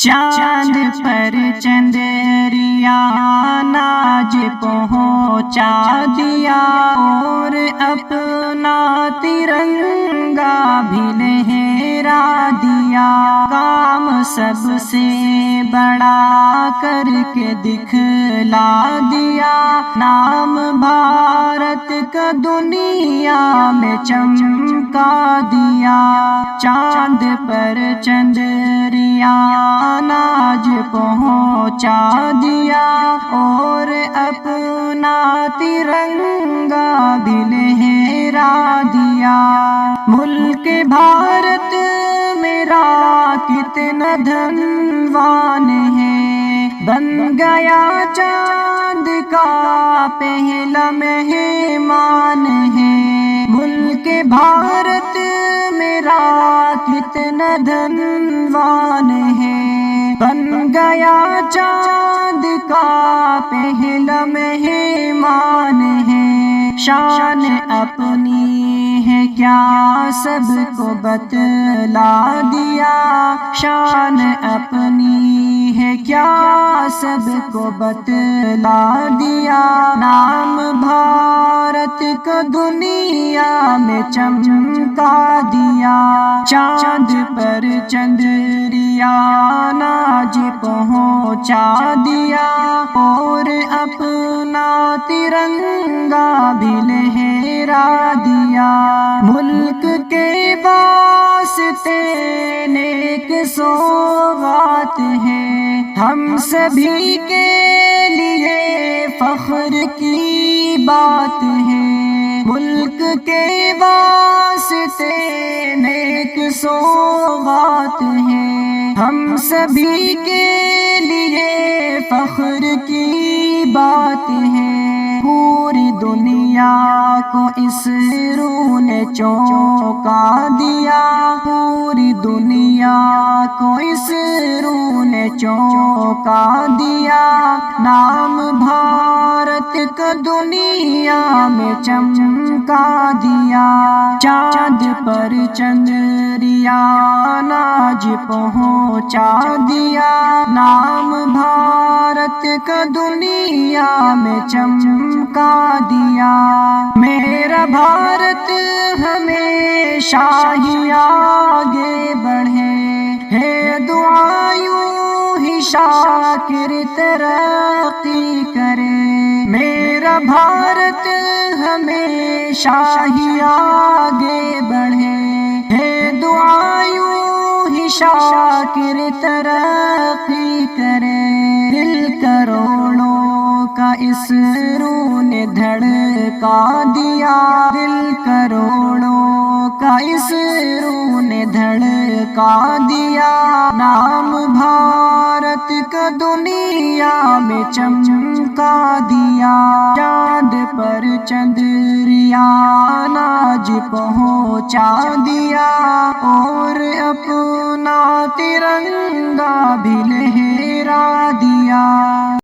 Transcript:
چاند پر چندریا ناج پہنچا دیا، اور اپنا ترنگا بھی لہرا دیا۔ کام سب سے بڑا کر کے دکھلا دیا، نام بھارت کا دنیا میں چمکا دیا۔ چاند پر چندریا ناج پہنچا دیا، اور اپنا ترنگا بھی لہرا دیا۔ ملک بھارت میرا کتنا دھنوان ہے، بن گیا چاند کا پہلا مہمان ہے۔ ملک بھارت میرا کتنا دھنوان ہے، بن گیا چاند کا پہلا مہمان ہے۔ شان اپنی ہے کیا سب کو بتلا دیا، شان اپنی ہے کیا سب کو بتلا دیا۔ نام بھارت کا دنیا میں چمکا دیا۔ چاند پر چندریا ناج پہنچا دیا، اور اپنا ترنگا بھی لہرا دیا۔ ملک کے واسطے نیک سوغات ہے، ہم سبھی کے لیے فخر کی بات ہے۔ ملک کے واسطے نیک سوغات ہے، ہم سبھی کے لیے فخر کی بات ہے۔ پوری دنیا کو اس روح نے چونکا دیا، پوری دنیا کو اس روح نے چونکا دیا۔ نام بھارت کا دنیا میں چمکا دیا۔ چاند پر چندریا ناج پہنچا دیا، نام بھارت کا دنیا میں چمکا دیا۔ میرا بھارت ہمیشہ ہی آگے بڑھے، ہے دعا یوں ہی شاکر ترقی کرے۔ میرا بھارت ہمیشہ ہی آگے بڑھے، ہے دعا یوں ہی شاکر ترقی کرے۔ دل کروڑوں کا اس روح نے دھڑکا دیا، دل کروڑوں کا اس روح نے دھڑکا دیا۔ نام بھارت کا دنیا میں چمکا دیا۔ چاند پر چندریا ناج پہنچا دیا، اور اپنا ترنگا بھی لہرا دیا۔